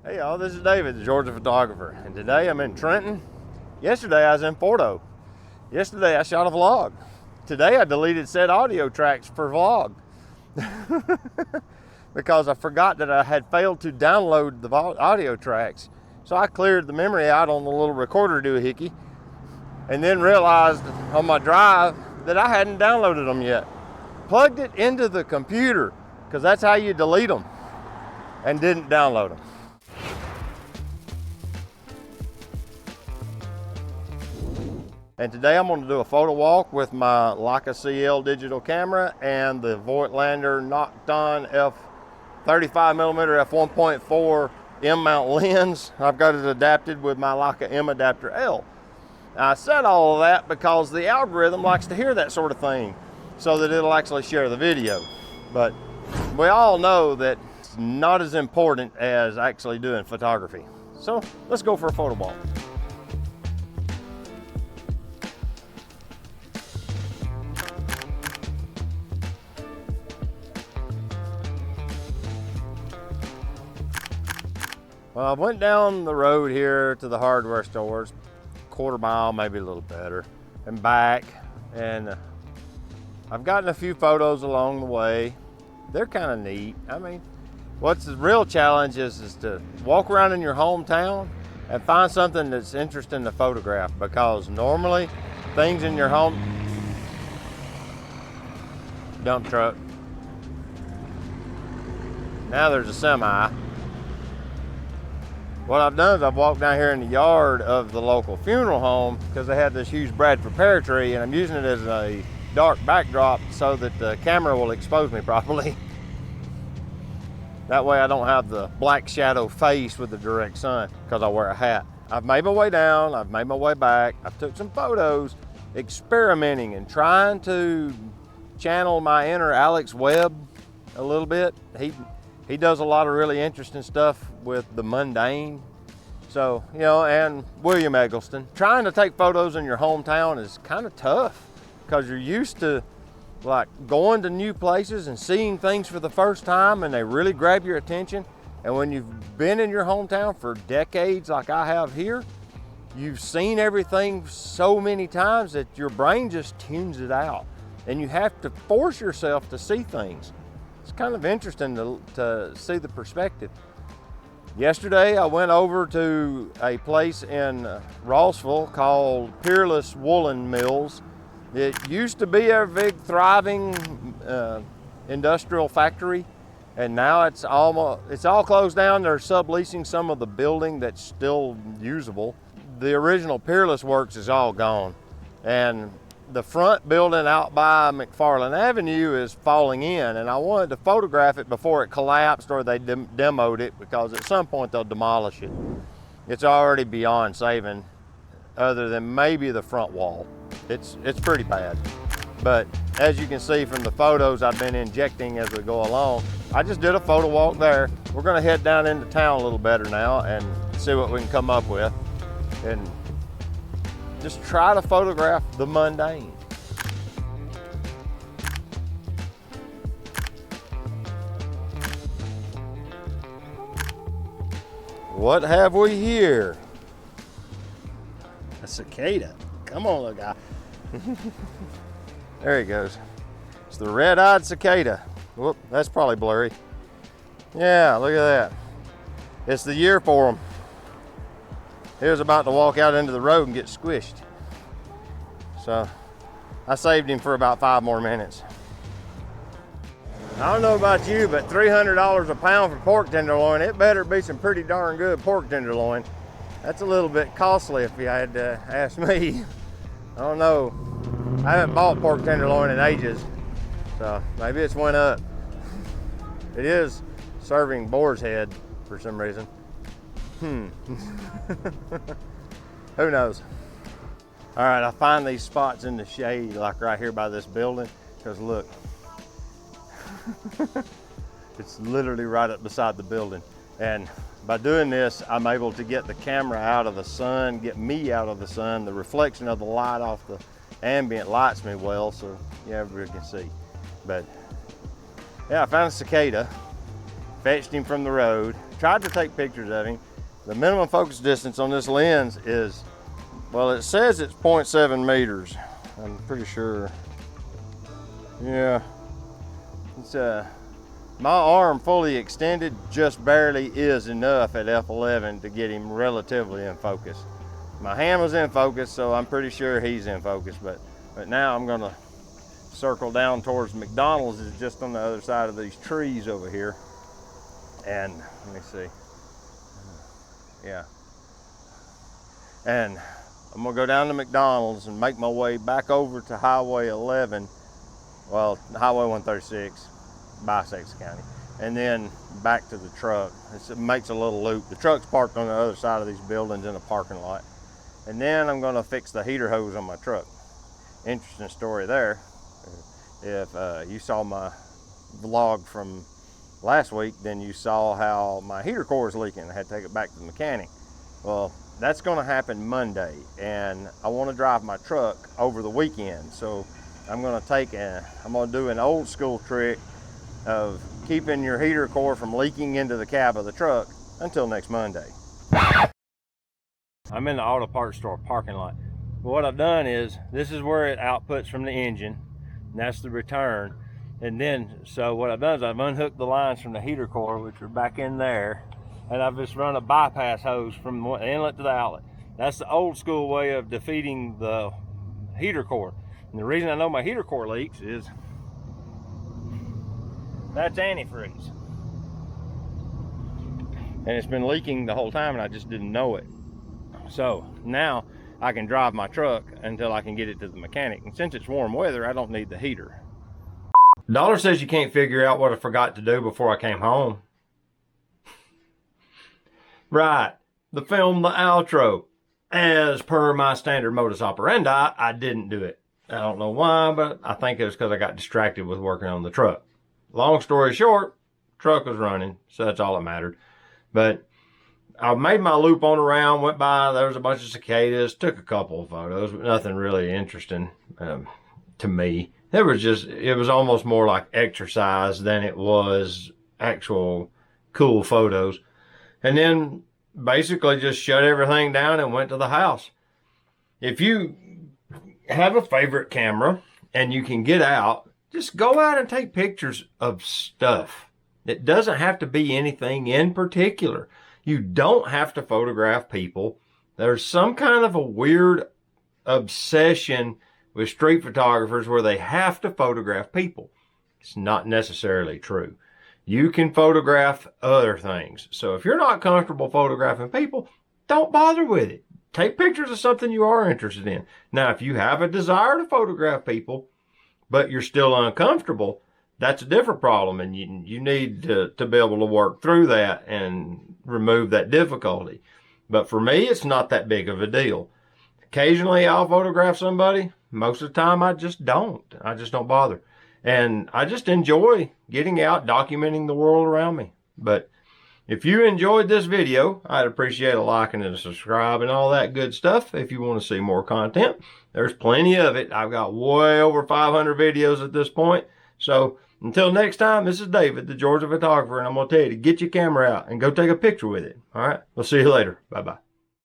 Hey y'all, this is David, the Georgia photographer, and today I'm in Trenton. Yesterday I was in Porto. Yesterday I shot a vlog. Today I deleted said audio tracks for vlog because I forgot that I had failed to download the audio tracks. So I cleared the memory out on the little recorder doohickey and then realized on my drive that I hadn't downloaded them yet. Plugged it into the computer because that's how you delete them, and didn't download them. And today I'm going to do a photo walk with my Leica CL digital camera and the Voigtlander nokton f/35mm f1.4 M mount lens. I've got it adapted with my Leica M adapter L. I said all of that because the algorithm likes to hear that sort of thing so that it'll actually share the video. But we all know that it's not as important as actually doing photography. So let's go for a photo walk. Well, I went down the road here to the hardware stores, quarter mile, maybe a little better, and back, and I've gotten a few photos along the way. They're kind of neat. I mean, what's the real challenge is to walk around in your hometown and find something that's interesting to photograph, because normally things in your home, dump truck, now there's a semi. What I've done is I've walked down here in the yard of the local funeral home because they had this huge Bradford pear tree, and I'm using it as a dark backdrop so that the camera will expose me properly. That way I don't have the black shadow face with the direct sun because I wear a hat. I've made my way down, I've made my way back, I've took some photos, experimenting and trying to channel my inner Alex Webb a little bit. He does a lot of really interesting stuff with the mundane. So, you know, and William Eggleston. Trying to take photos in your hometown is kind of tough because you're used to like going to new places and seeing things for the first time, and they really grab your attention. And when you've been in your hometown for decades like I have here, you've seen everything so many times that your brain just tunes it out, and you have to force yourself to see things. It's kind of interesting to see the perspective. Yesterday I went over to a place in Rossville called Peerless Woolen Mills. It used to be a big thriving industrial factory, and now it's all closed down. They're subleasing some of the building that's still usable. The original Peerless Works is all gone, and the front building out by McFarland Avenue is falling in, and I wanted to photograph it before it collapsed or they demoed it, because at some point they'll demolish it. It's already beyond saving, other than maybe the front wall. It's pretty bad. But as you can see from the photos I've been injecting as we go along, I just did a photo walk there. We're gonna head down into town a little better now and see what we can come up with, and just try to photograph the mundane. What have we here? A cicada. Come on, little guy. There he goes. It's the red-eyed cicada. Whoop, that's probably blurry. Yeah, look at that. It's the year for them. He was about to walk out into the road and get squished. So I saved him for about 5 more minutes. I don't know about you, but $300 a pound for pork tenderloin, it better be some pretty darn good pork tenderloin. That's a little bit costly if you had to ask me. I don't know. I haven't bought pork tenderloin in ages, so maybe it's went up. It is serving boar's head for some reason. Who knows? All right, I find these spots in the shade, like right here by this building, because look, it's literally right up beside the building. And by doing this, I'm able to get the camera out of the sun, get me out of the sun. The reflection of the light off the ambient lights me well, so everybody can see. But yeah, I found a cicada, fetched him from the road, tried to take pictures of him. The minimum focus distance on this lens is, well, it says it's 0.7 meters. I'm pretty sure. Yeah, it's my arm fully extended just barely is enough at f11 to get him relatively in focus. My hand was in focus, so I'm pretty sure he's in focus, but now I'm gonna circle down towards McDonald's. Is just on the other side of these trees over here. And let me see. Yeah. And I'm gonna go down to McDonald's and make my way back over to Highway 11. Well, Highway 136, bisects the county. And then back to the truck. It makes a little loop. The truck's parked on the other side of these buildings in a parking lot. And then I'm gonna fix the heater hose on my truck. Interesting story there. If you saw my vlog from last week, then you saw how my heater core is leaking. I had to take it back to the mechanic. Well, that's gonna happen Monday, and I wanna drive my truck over the weekend. So I'm gonna do an old school trick of keeping your heater core from leaking into the cab of the truck until next Monday. I'm in the auto parts store parking lot. But what I've done is, this is where it outputs from the engine, and that's the return. And then, so what I've done is I've unhooked the lines from the heater core, which are back in there, and I've just run a bypass hose from the inlet to the outlet. That's the old school way of defeating the heater core. And the reason I know my heater core leaks is that's antifreeze. And it's been leaking the whole time and I just didn't know it. So now I can drive my truck until I can get it to the mechanic. And since it's warm weather, I don't need the heater. Dollar says you can't figure out what I forgot to do before I came home. Right, the film, the outro. As per my standard modus operandi, I didn't do it. I don't know why, but I think it was because I got distracted with working on the truck. Long story short, truck was running, so that's all that mattered. But I made my loop on around, went by, there was a bunch of cicadas, took a couple of photos, but nothing really interesting to me. It was almost more like exercise than it was actual cool photos. And then basically just shut everything down and went to the house. If you have a favorite camera and you can get out, just go out and take pictures of stuff. It doesn't have to be anything in particular. You don't have to photograph people. There's some kind of a weird obsession with street photographers where they have to photograph people. It's not necessarily true. You can photograph other things. So if you're not comfortable photographing people, don't bother with it. Take pictures of something you are interested in. Now, if you have a desire to photograph people, but you're still uncomfortable, that's a different problem, and you need to be able to work through that and remove that difficulty. But for me, it's not that big of a deal. Occasionally, I'll photograph somebody. Most of the time, I just don't. I just don't bother. And I just enjoy getting out, documenting the world around me. But if you enjoyed this video, I'd appreciate a like and a subscribe and all that good stuff. If you want to see more content, there's plenty of it. I've got way over 500 videos at this point. So until next time, this is David, the Georgia photographer, and I'm going to tell you to get your camera out and go take a picture with it. All right, we'll see you later. Bye-bye.